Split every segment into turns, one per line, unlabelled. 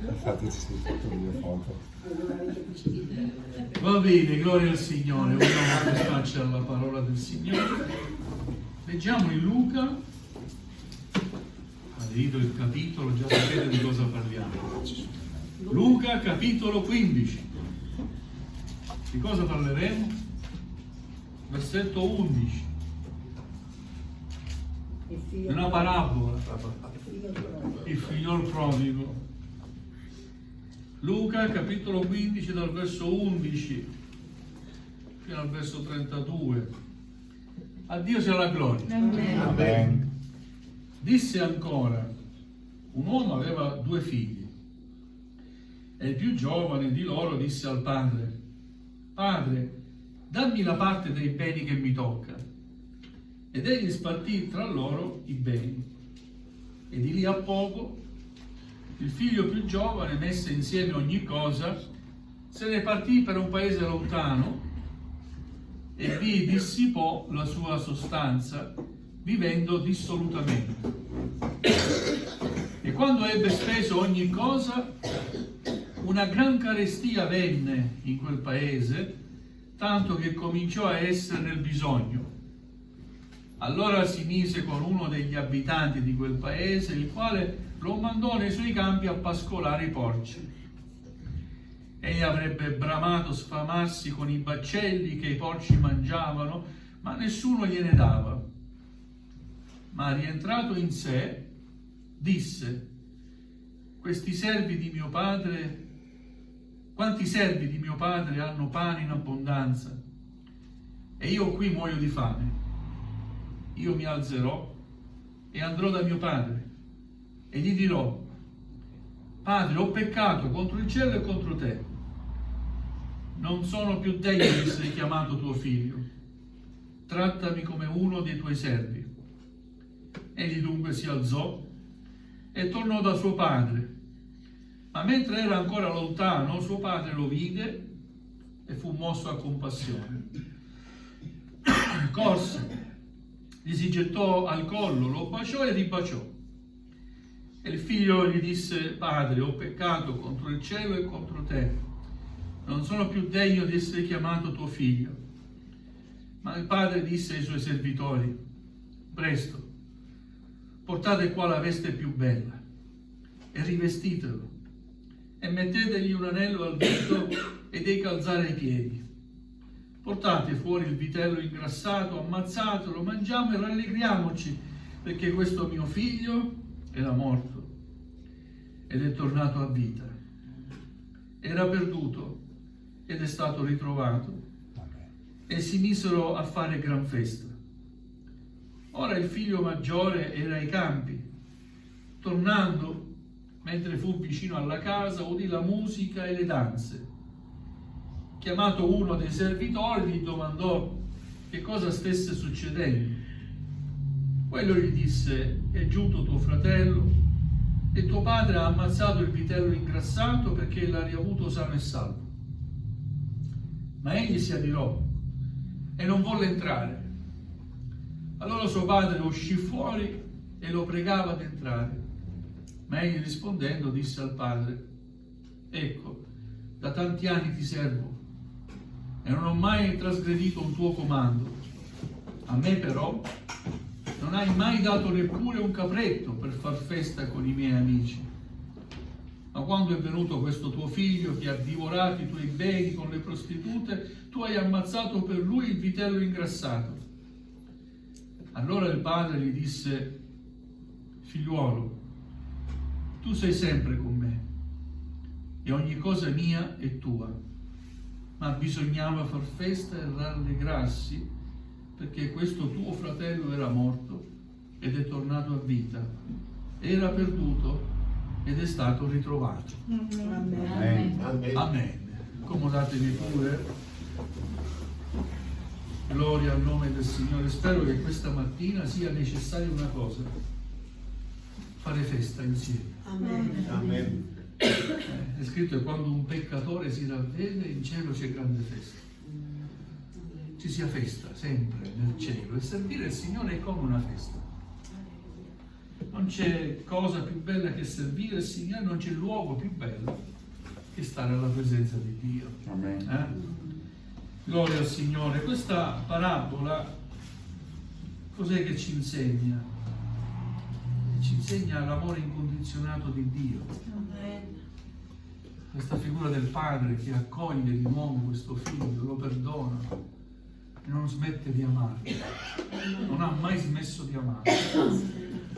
Fateci tutto il mio foto.
Va bene, gloria al Signore. Vogliamo faccia alla parola del Signore. Leggiamo in Luca, avete il capitolo, già sapete di cosa parliamo. Luca capitolo 15. Di cosa parleremo? Versetto 11. Una parabola. Il figliol prodigo. Luca capitolo 15 dal verso 11 fino al verso 32. A Dio sia la gloria.
Amen.
Disse ancora: un uomo aveva 2 figli e il più giovane di loro disse al padre: Padre, dammi la parte dei beni che mi tocca. Ed egli spartì tra loro i beni. E di lì a poco il figlio più giovane, messe insieme ogni cosa, se ne partì per un paese lontano e vi dissipò la sua sostanza, vivendo dissolutamente. E quando ebbe speso ogni cosa, una gran carestia venne in quel paese, tanto che cominciò a essere nel bisogno. Allora si mise con uno degli abitanti di quel paese, il quale lo mandò nei suoi campi a pascolare i porci. Egli avrebbe bramato sfamarsi con i baccelli che i porci mangiavano, ma nessuno gliene dava. Ma rientrato in sé, disse: quanti servi di mio padre hanno pane in abbondanza, e io qui muoio di fame. Io mi alzerò e andrò da mio padre e gli dirò: Padre, ho peccato contro il cielo e contro te. Non sono più degno di essere chiamato tuo figlio. Trattami come uno dei tuoi servi. Egli dunque si alzò e tornò da suo padre. Ma mentre era ancora lontano, suo padre lo vide e fu mosso a compassione. Corse, gli si gettò al collo, lo baciò e ribaciò. E il figlio gli disse: Padre, ho peccato contro il cielo e contro te. Non sono più degno di essere chiamato tuo figlio. Ma il padre disse ai suoi servitori: Presto, portate qua la veste più bella e rivestitelo, e mettetegli un anello al dito e dei calzari ai piedi. Portate fuori il vitello ingrassato, ammazzatelo, mangiamo e rallegriamoci, perché questo mio figlio era morto ed è tornato a vita. Era perduto ed è stato ritrovato. E si misero a fare gran festa. Ora il figlio maggiore era ai campi. Tornando, mentre fu vicino alla casa, udì la musica e le danze. Chiamato uno dei servitori, gli domandò che cosa stesse succedendo. Quello gli disse: è giunto tuo fratello e tuo padre ha ammazzato il vitello ingrassato perché l'ha riavuto sano e salvo. Ma egli si adirò e non volle entrare. Allora suo padre uscì fuori e lo pregava di entrare. Ma egli rispondendo disse al padre: ecco, da tanti anni ti servo e non ho mai trasgredito un tuo comando. A me però non hai mai dato neppure un capretto per far festa con i miei amici. Ma quando è venuto questo tuo figlio che ha divorato i tuoi beni con le prostitute, tu hai ammazzato per lui il vitello ingrassato. Allora il padre gli disse: figliuolo, tu sei sempre con me e ogni cosa mia è tua, ma bisognava far festa e rallegrarsi, perché questo tuo fratello era morto ed è tornato a vita, era perduto ed è stato ritrovato.
Amen.
Amen.
Amen. Accomodatevi pure. Gloria al nome del Signore. Spero che questa mattina sia necessaria una cosa: fare festa insieme.
Amen. Amen.
È scritto che quando un peccatore si ravvede, in cielo c'è grande festa. Ci sia festa sempre nel cielo, e servire il Signore è come una festa. Non c'è cosa più bella che servire il Signore, non c'è luogo più bello che stare alla presenza di Dio.
Amen.
Gloria al Signore. Questa parabola cos'è che ci insegna? Ci insegna l'amore incondizionato di Dio. Questa figura del padre che accoglie di nuovo questo figlio, lo perdona e non smette di amarlo. Non ha mai smesso di amarlo.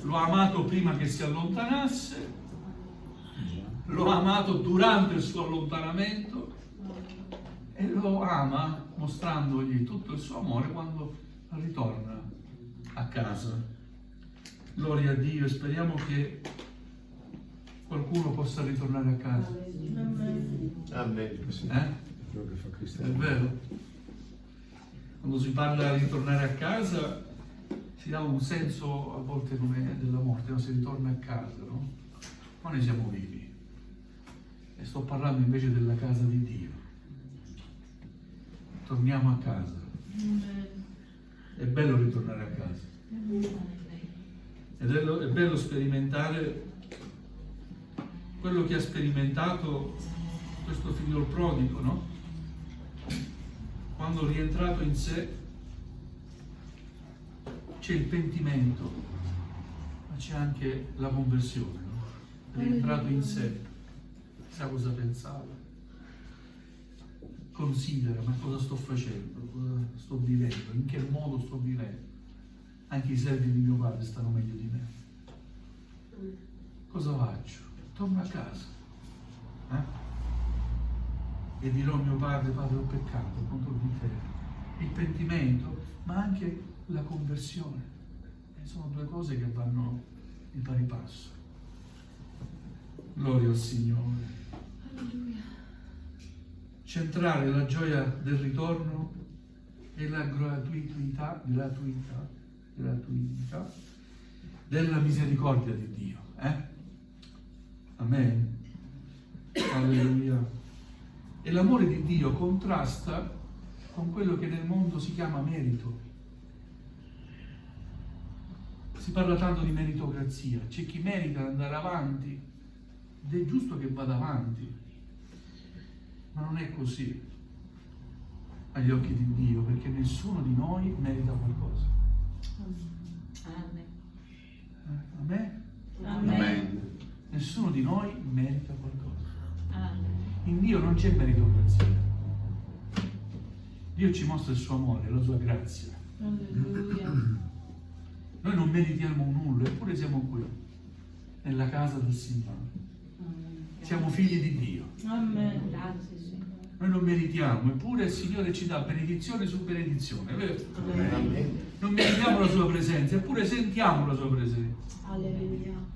Lo ha amato prima che si allontanasse, lo ha amato durante il suo allontanamento e lo ama mostrandogli tutto il suo amore quando ritorna a casa. Gloria a Dio, e speriamo che qualcuno possa ritornare a casa.
Amen.
Quello che fa
È
Cristiano.
vero. Quando si parla di ritornare a casa si dà un senso a volte come della morte, no? Si ritorna a casa, no? Ma noi siamo vivi. E sto parlando invece della casa di Dio. Torniamo a casa. È bello ritornare a casa. Ed è bello sperimentare quello che ha sperimentato questo figlio prodigo, no? Quando rientrato in sé c'è il pentimento, ma c'è anche la conversione, no? Rientrato in sé, sa cosa pensava, considera, ma cosa sto facendo, cosa sto vivendo, in che modo sto vivendo. Anche i servi di mio padre stanno meglio di me. Cosa faccio? Torno a casa. E dirò a mio padre: Padre, ho peccato contro di te. Il pentimento, ma anche la conversione. E sono due cose che vanno di pari passo. Gloria al Signore.
Alleluia.
Centrare la gioia del ritorno e la gratuità della misericordia di Dio. Amen. Alleluia. E l'amore di Dio contrasta con quello che nel mondo si chiama merito. Si parla tanto di meritocrazia, c'è chi merita di andare avanti ed è giusto che vada avanti, ma non è così agli occhi di Dio, perché nessuno di noi merita qualcosa.
Amen.
Amen?
Amen.
Nessuno di noi merita qualcosa.
Amen.
In Dio non c'è meritocrazia. Dio ci mostra il suo amore, la sua grazia.
Alleluia.
Noi non meritiamo nulla, eppure siamo qui, nella casa del Signore. Siamo figli di Dio.
Amen. Grazie, Signore.
Noi non meritiamo, eppure il Signore ci dà benedizione su benedizione, è vero?
Amen.
Non meritiamo la sua presenza, eppure sentiamo la sua presenza.
Alleluia.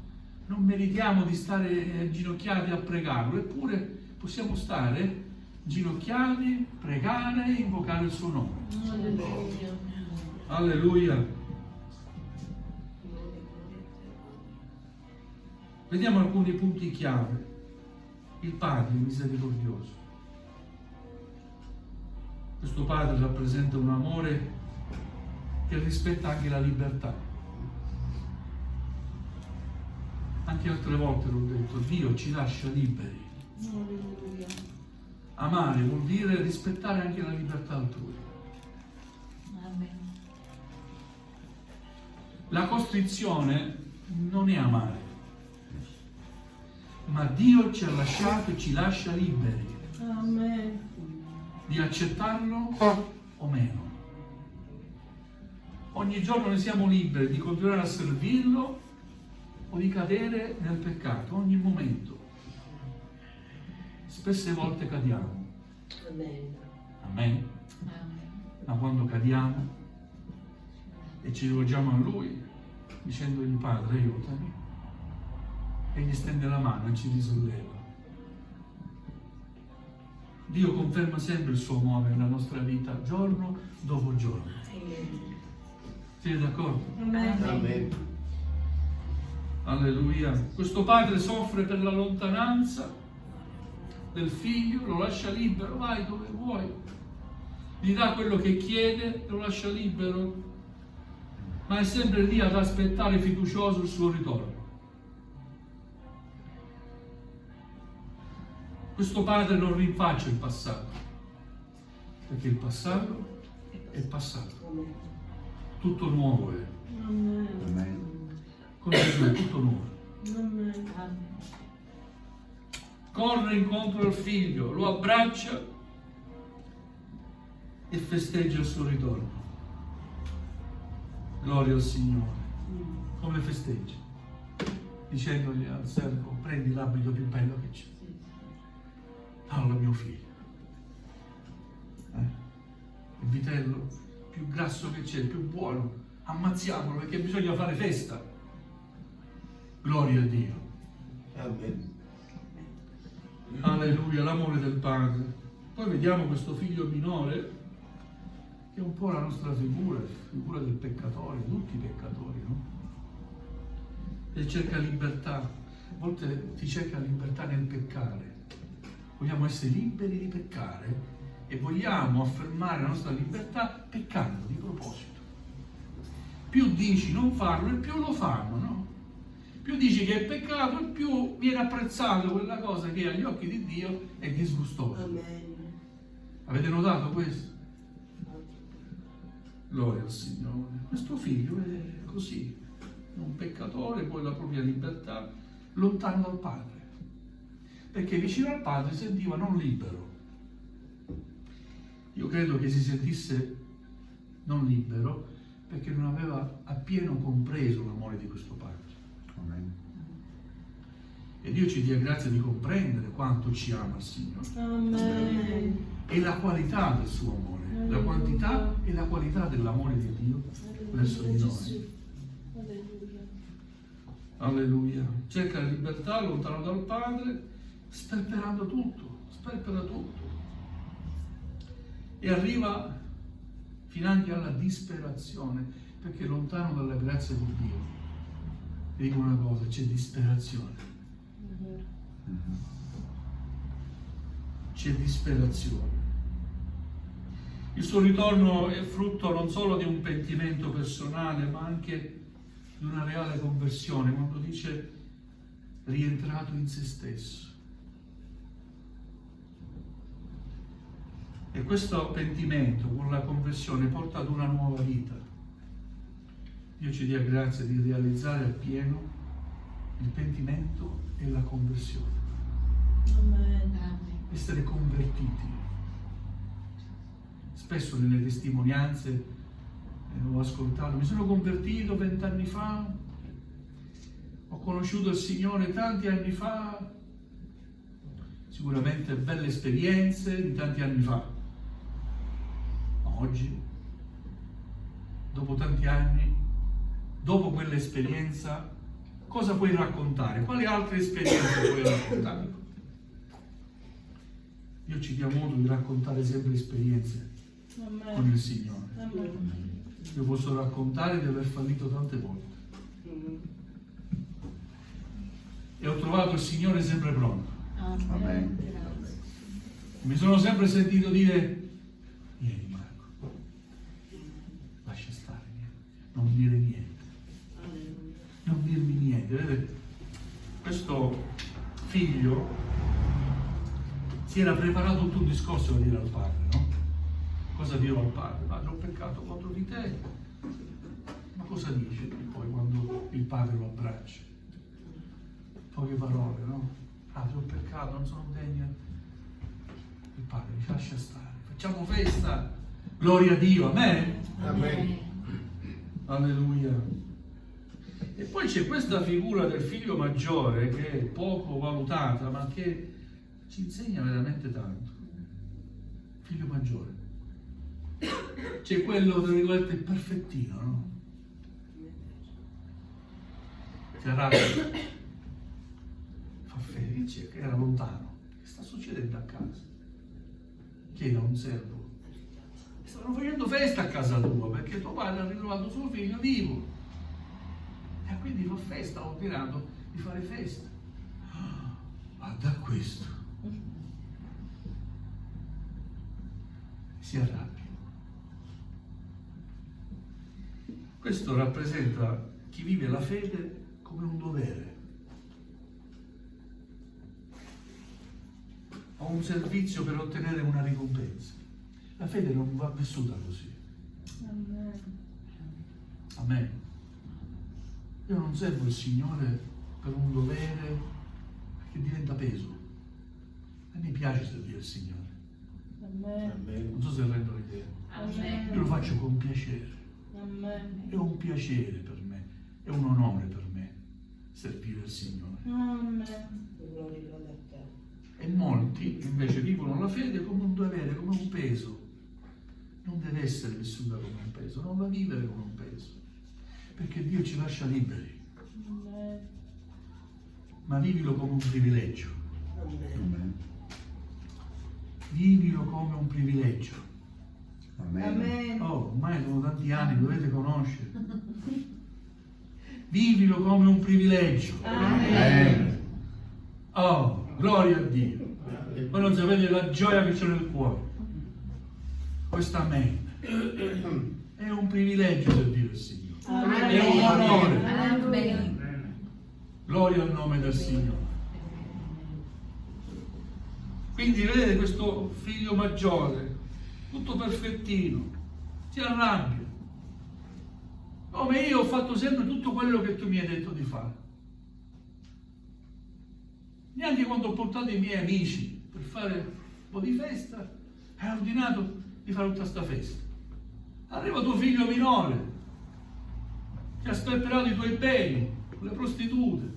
Non meritiamo di stare ginocchiati a pregarlo, eppure possiamo stare ginocchiati, pregare e invocare il suo nome.
Alleluia.
Alleluia. Vediamo alcuni punti chiave. Il Padre misericordioso. Questo Padre rappresenta un amore che rispetta anche la libertà. Anche altre volte l'ho detto, Dio ci lascia liberi.
Alleluia.
Amare vuol dire rispettare anche la libertà altrui.
Amen.
La costrizione non è amare, ma Dio ci ha lasciato e ci lascia liberi
Amen.
di accettarlo o meno. Ogni giorno noi siamo liberi di continuare a servirlo o di cadere nel peccato, ogni momento. Spesse volte cadiamo.
Amen.
Amen.
Amen.
Ma quando cadiamo e ci rivolgiamo a Lui dicendogli: Padre, aiutami, egli stende la mano e ci risolleva. Dio conferma sempre il suo amore nella nostra vita, giorno dopo giorno. Siete d'accordo?
Amen.
Amen.
Alleluia. Questo padre soffre per la lontananza del figlio, lo lascia libero, vai dove vuoi. Gli dà quello che chiede, lo lascia libero. ma è sempre lì ad aspettare fiducioso il suo ritorno. Questo padre non rinfaccia il passato, perché il passato è passato, tutto nuovo è.
Amen.
Amen.
Con Gesù è tutto nuovo.
Amen.
Corre incontro al figlio, lo abbraccia e festeggia il suo ritorno. Gloria al Signore. Come festeggia? Dicendogli al servo: prendi l'abito più bello che c'è. Parla mio figlio. Il vitello più grasso che c'è, il più buono. Ammazziamolo perché bisogna fare festa. Gloria a Dio.
Amen.
Alleluia, l'amore del padre. Poi vediamo questo figlio minore, che è un po' la nostra figura del peccatore, tutti i peccatori, no? E cerca libertà. A volte si cerca libertà nel peccare. Vogliamo essere liberi di peccare e vogliamo affermare la nostra libertà peccando di proposito. Più dici non farlo e più lo fanno, no? Più dici che è peccato e più viene apprezzato quella cosa che agli occhi di Dio è disgustosa.
Amen.
Avete notato questo? Gloria al Signore. Questo figlio è così, un peccatore, poi la propria libertà, lontano dal Padre. Perché vicino al Padre si sentiva non libero. Io credo che si sentisse non libero perché non aveva appieno compreso l'amore di questo Padre.
Amen.
E Dio ci dia grazia di comprendere quanto ci ama il Signore
Amen.
e la qualità del suo amore, la quantità e la qualità dell'amore di Dio verso di noi.
Alleluia.
Alleluia. Cerca la libertà lontano dal Padre, sperperando tutto, sperpera tutto. E arriva finanche alla disperazione, perché lontano dalla grazia di Dio. Vi dico una cosa, c'è disperazione. C'è disperazione. Il suo ritorno è frutto non solo di un pentimento personale, ma anche di una reale conversione, quando dice rientrato in se stesso. E questo pentimento con la conversione porta ad una nuova vita. Dio ci dia grazia di realizzare appieno il pentimento e la conversione.
Amen.
Essere convertiti. Spesso nelle testimonianze ho ascoltato: mi sono convertito 20 anni fa, ho conosciuto il Signore tanti anni fa. Sicuramente belle esperienze di tanti anni fa. Ma oggi, dopo tanti anni, dopo quell'esperienza, cosa puoi raccontare? Quali altre esperienze puoi raccontare? Dio ci dia modo di raccontare sempre esperienze con il Signore.
Amen.
Io posso raccontare di aver fallito tante volte e ho trovato il Signore sempre pronto.
Amen.
Mi sono sempre sentito dire: vieni Marco, lascia stare, non dire niente, non dirmi niente. Vedete, questo figlio si era preparato tutto un discorso da dire al padre, no? Cosa dirò al padre? Padre, ho peccato contro di te. Ma cosa dice poi quando il padre lo abbraccia? Poche parole, no? Padre, ho peccato, non sono degno. Il padre dice: lascia stare, facciamo festa, gloria a Dio, amen?
Amen.
Alleluia. E poi c'è questa figura del figlio maggiore che è poco valutata, ma che ci insegna veramente tanto. Figlio maggiore. C'è quello, tra virgolette, il perfettino, no? Si arrabbia, fa felice, che era lontano. Che sta succedendo a casa? Chiede a un servo: stavano facendo festa a casa tua perché tuo padre ha ritrovato suo figlio vivo. E quindi fa festa, ha ordinato di fare festa. Guarda questo. Si arrabbia. Questo rappresenta chi vive la fede come un dovere. O un servizio per ottenere una ricompensa. La fede non va vissuta così.
Amen.
Amen. Io non servo il Signore per un dovere che diventa peso. A me piace servire il Signore.
Amen.
Amen.
Non so se rendo l'idea.
Amen.
Io lo faccio con piacere.
Amen.
È un piacere per me, è un onore per me servire il Signore.
Amen.
E molti invece vivono la fede come un dovere, come un peso. Non deve essere vissuta come un peso, non va a vivere come un peso, perché Dio ci lascia liberi,
Amen.
ma vivilo come un privilegio.
Amen.
Vivilo come un privilegio.
Amen.
Amen.
Oh, ormai sono tanti anni, dovete conoscere. Vivilo come un privilegio.
Amen.
Oh, gloria a Dio. Voi non sapete la gioia che c'è nel cuore. Questo amen. È un privilegio servire il Signore.
Amen.
È un onore.
Amen.
Gloria al nome del Signore. Quindi vedete questo figlio maggiore, tutto perfettino, si arrabbia. Come io ho fatto sempre tutto quello che tu mi hai detto di fare. Neanche quando ho portato i miei amici per fare un po' di festa, hai ordinato di fare tutta sta festa. Arriva tuo figlio minore, ti ha sperperato i tuoi beni, con le prostitute,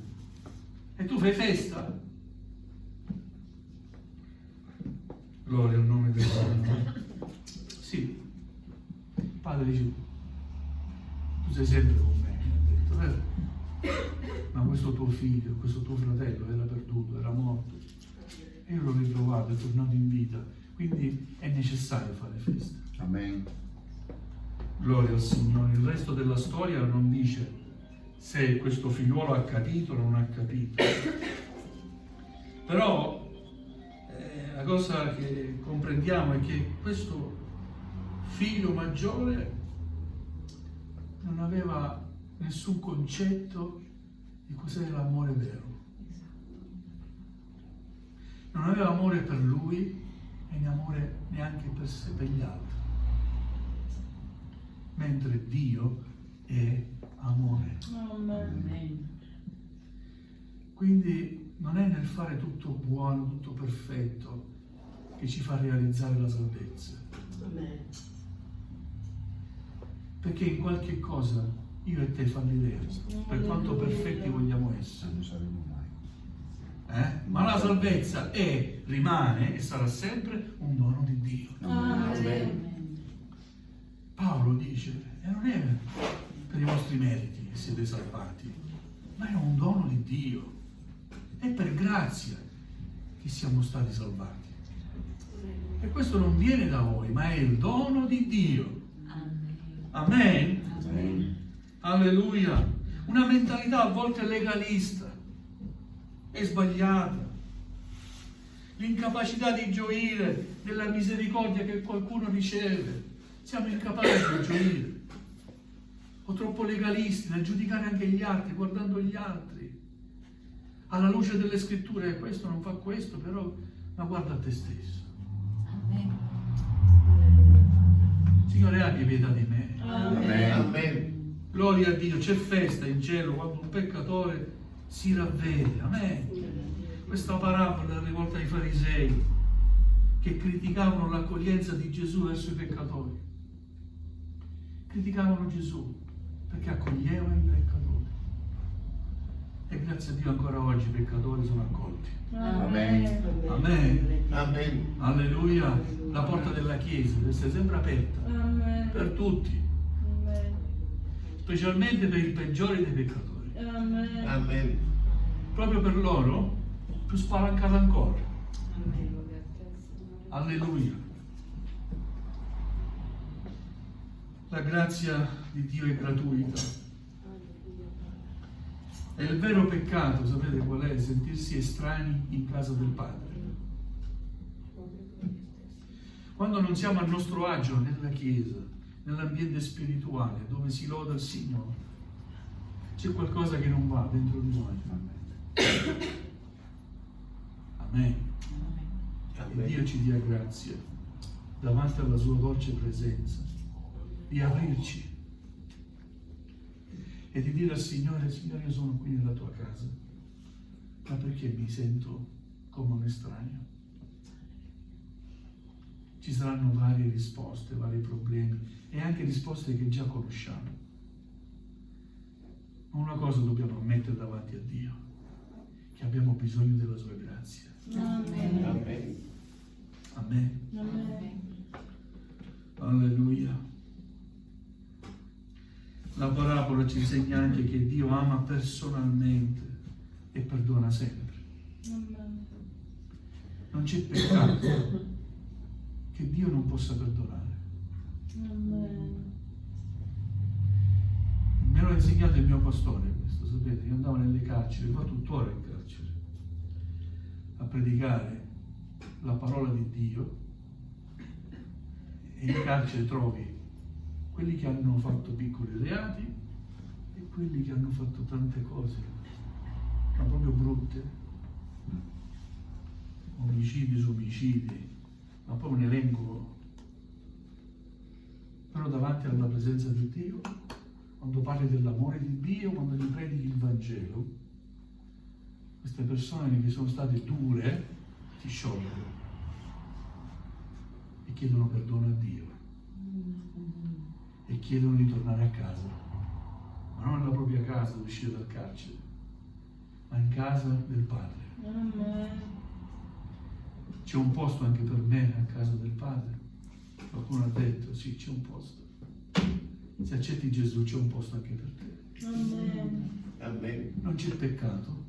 e tu fai festa. Gloria al nome del Signore. Sì, Padre dice, tu sei sempre con me, mi ha detto, vero? Ma questo tuo figlio, questo tuo fratello era perduto, era morto. E io l'ho ritrovato, è tornato in vita. Quindi è necessario fare festa.
Amen.
Gloria al Signore. Il resto della storia non dice se questo figliuolo ha capito o non ha capito. Però la cosa che comprendiamo è che questo figlio maggiore non aveva nessun concetto di cos'è l'amore vero. Non aveva amore per lui e amore neanche per sé, per gli altri. Mentre Dio è amore.
Amen.
Quindi non è nel fare tutto buono, tutto perfetto che ci fa realizzare la salvezza. Perché in qualche cosa io e te falliremo, per quanto perfetti vogliamo essere.
Non saremo mai.
Ma la salvezza è, rimane e sarà sempre un dono di Dio.
Amen.
Paolo dice, e non è per i vostri meriti che siete salvati, ma è un dono di Dio. È per grazia che siamo stati salvati. E questo non viene da voi, ma è il dono di Dio. Amen.
Amen.
Alleluia. Una mentalità a volte legalista è sbagliata. L'incapacità di gioire della misericordia che qualcuno riceve. Siamo incapaci di gioire. O troppo legalisti nel giudicare anche gli altri, guardando gli altri. Alla luce delle scritture, questo non fa questo, però, ma guarda a te stesso. Signore, abbi pietà di me.
Amen.
Amen.
Gloria a Dio, c'è festa in cielo quando un peccatore si ravvede. Amen. Questa parabola è rivolta ai farisei che criticavano l'accoglienza di Gesù verso i peccatori. Criticavano Gesù perché accoglieva i peccatori. E grazie a Dio ancora oggi i peccatori sono accolti.
Amen.
Amen.
Amen.
Alleluia. La porta della Chiesa deve essere sempre aperta
Amen.
per tutti,
Amen.
specialmente per i peggiori dei peccatori.
Amen.
Amen.
Proprio per loro più spalancata ancora. Alleluia. La grazia di Dio è gratuita. E il vero peccato, sapete qual è? Sentirsi estranei in casa del Padre. Quando non siamo a nostro agio nella Chiesa, nell'ambiente spirituale dove si loda il Signore, c'è qualcosa che non va dentro di noi. Amen. E Dio ci dia grazia davanti alla sua dolce presenza di aprirci e di dire al Signore: Signore, io sono qui nella tua casa, ma perché mi sento come un estraneo? Ci saranno varie risposte, vari problemi e anche risposte che già conosciamo. Ma una cosa dobbiamo ammettere davanti a Dio, che abbiamo bisogno della sua grazia.
Amen.
Amen.
Amen.
Amen.
Alleluia. La parabola ci insegna anche che Dio ama personalmente e perdona sempre.
Amen.
Non c'è peccato che Dio non possa perdonare.
Amen.
Me l'ha insegnato il mio pastore questo, sapete? Io andavo nelle carceri, va tuttora in carcere, a predicare la parola di Dio, e in carcere trovi quelli che hanno fatto piccoli reati e quelli che hanno fatto tante cose, ma proprio brutte, omicidi su omicidi, ma poi un elenco. Però davanti alla presenza di Dio, quando parli dell'amore di Dio, quando gli predichi il Vangelo, queste persone che sono state dure si sciolgono e chiedono perdono a Dio e chiedono di tornare a casa, ma non nella propria casa, di uscire dal carcere, ma in casa del Padre.
Amen.
C'è un posto anche per me a casa del Padre? Qualcuno ha detto: sì, c'è un posto. Se accetti Gesù c'è un posto anche per te.
Amen.
Amen.
Non c'è peccato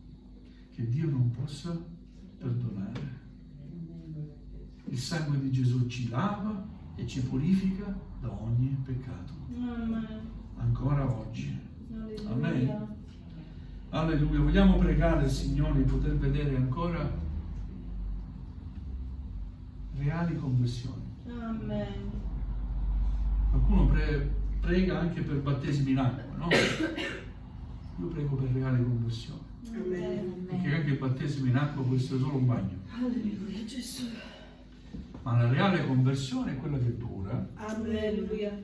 che Dio non possa perdonare. Il sangue di Gesù ci lava e ci purifica da ogni peccato.
Amen.
Ancora oggi.
Alleluia.
Amen. Alleluia. Vogliamo pregare il Signore di poter vedere ancora reali conversioni.
Amen.
Qualcuno prega anche per battesimi in acqua, no? Io prego per reali conversioni.
Amen.
Perché anche il battesimo in acqua può essere solo un bagno.
Alleluia, Gesù.
Ma la reale conversione è quella che dura,
Alleluia.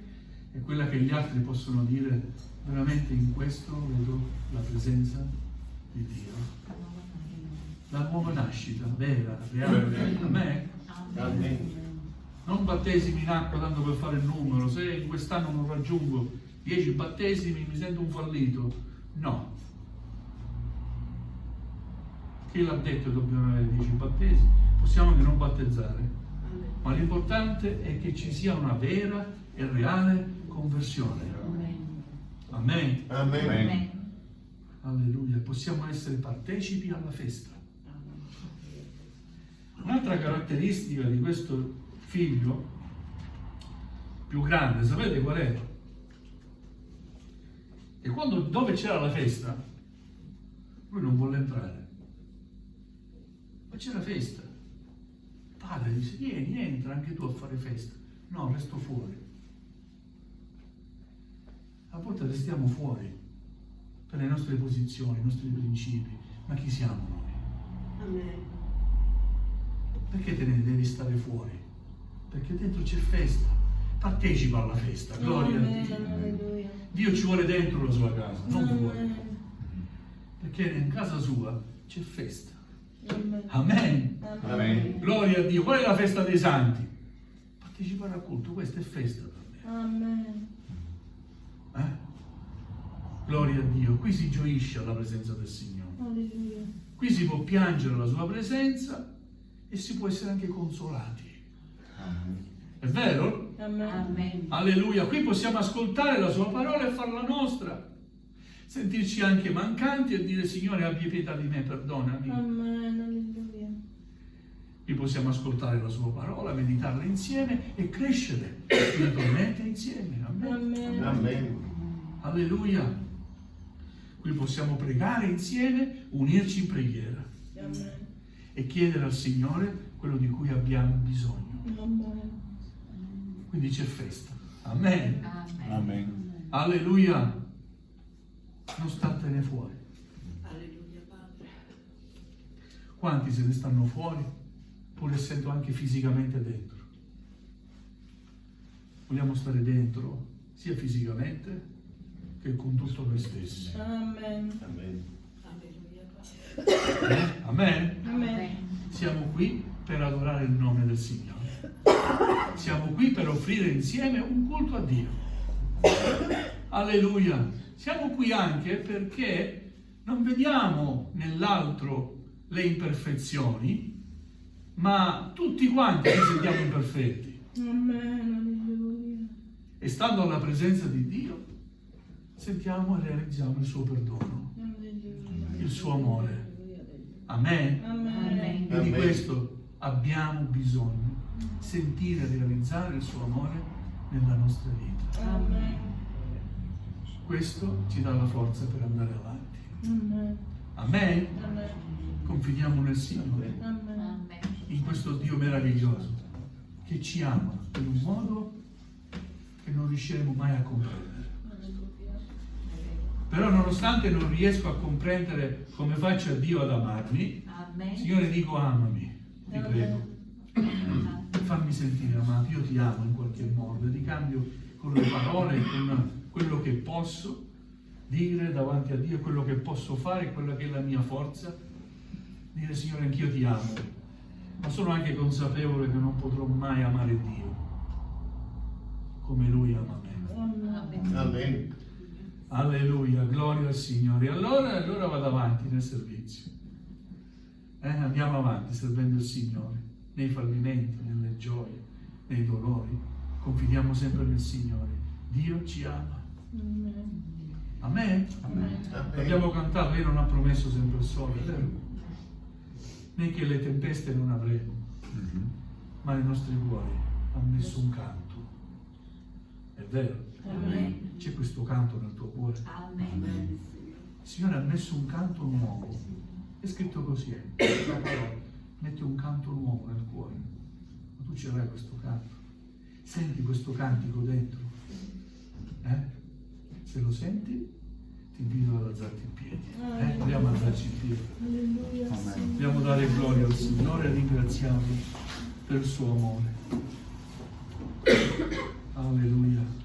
è quella che gli altri possono dire: veramente in questo vedo la presenza di Dio. La nuova nascita, vera, reale. A me
Amen.
non battesimi in acqua tanto per fare il numero. Se in quest'anno non raggiungo 10 battesimi mi sento un fallito. No. Chi l'ha detto che dobbiamo avere 10 battesimi? Possiamo anche non battezzare. Ma l'importante è che ci sia una vera e reale conversione. Amen.
Amen.
Alleluia. Possiamo essere partecipi alla festa. Un'altra caratteristica di questo figlio più grande, sapete qual è? Che dove c'era la festa, lui non volle entrare. Ma c'era festa. Il padre dice: vieni, entra anche tu a fare festa. No, resto fuori. A volte restiamo fuori per le nostre posizioni, i nostri principi. Ma chi siamo noi?
Amen.
Perché te ne devi stare fuori? Perché dentro c'è festa. Partecipa alla festa, gloria a Dio.
Alleluia.
Dio ci vuole dentro la sua casa, non fuori.
Amen.
Perché in casa sua c'è festa.
Amen.
Amen.
Amen.
Gloria a Dio. Qual è la festa dei santi? Partecipare al culto, questa è festa per me.
Amen.
Gloria a Dio. Qui si gioisce alla presenza del Signore.
Alleluia.
Qui si può piangere alla sua presenza e si può essere anche consolati. È vero?
Amen.
Alleluia. Qui possiamo ascoltare la sua parola e farla nostra. Sentirci anche mancanti e dire: Signore, abbi pietà di me, perdonami.
Amen. Alleluia.
Qui possiamo ascoltare la sua parola, meditarla insieme e crescere spiritualmente insieme. Amen.
Amen.
Amen.
Alleluia. Qui possiamo pregare insieme, unirci in preghiera
Amen.
e chiedere al Signore quello di cui abbiamo bisogno.
Amen.
Quindi c'è festa. Amen.
Amen.
Alleluia. Non statene fuori.
Alleluia, Padre.
Quanti se ne stanno fuori, pur essendo anche fisicamente dentro? Vogliamo stare dentro, sia fisicamente che con tutto noi stessi.
Amen.
Amen.
Alleluia, Padre.
Amen.
Amen.
Siamo qui per adorare il nome del Signore. Siamo qui per offrire insieme un culto a Dio. Alleluia. Siamo qui anche perché non vediamo nell'altro le imperfezioni, ma tutti quanti ci sentiamo imperfetti.
Amen. Alleluia.
E stando alla presenza di Dio, sentiamo e realizziamo il suo perdono,
Alleluia.
il suo amore. Amen.
Amen.
E di
Amen.
questo abbiamo bisogno, sentire e realizzare il suo amore nella nostra vita.
Amen.
Questo ci dà la forza per andare avanti.
Amen.
Amen.
Amen.
Confidiamo nel Signore,
Amen.
in questo Dio meraviglioso che ci ama in un modo che non riusciremo mai a comprendere.
Alleluia.
Però nonostante non riesco a comprendere come faccia Dio ad amarmi, Signore, dico amami, ti prego. Fammi sentire amato, io ti amo in qualche modo e ti cambio con le parole, con quello che posso dire davanti a Dio, quello che posso fare, quella che è la mia forza. Dire, Signore, anch'io ti amo, ma sono anche consapevole che non potrò mai amare Dio come Lui ama me.
Amen.
Amen.
Alleluia, gloria al Signore. Allora vado avanti nel servizio. Andiamo avanti servendo il Signore, nei fallimenti, nelle gioie, nei dolori. Confidiamo sempre nel Signore. Dio ci ama.
Amen.
Amen.
Amen.
Abbiamo cantato, Lui non ha promesso sempre il sole, è vero? Né che le tempeste non avremo, ma nei nostri cuori ha messo un canto. È vero?
Amen.
C'è questo canto nel tuo cuore. Il Signore ha messo un canto nuovo. È scritto così, la parola. Mette un canto nuovo nel cuore. Ma tu ce l'hai questo canto. Senti questo cantico dentro. Se lo senti, ti invito ad alzarti in piedi. Vogliamo alzarci in piedi.
Alleluia.
Amen.
Vogliamo dare gloria al Signore e ringraziarlo per il suo amore. Alleluia.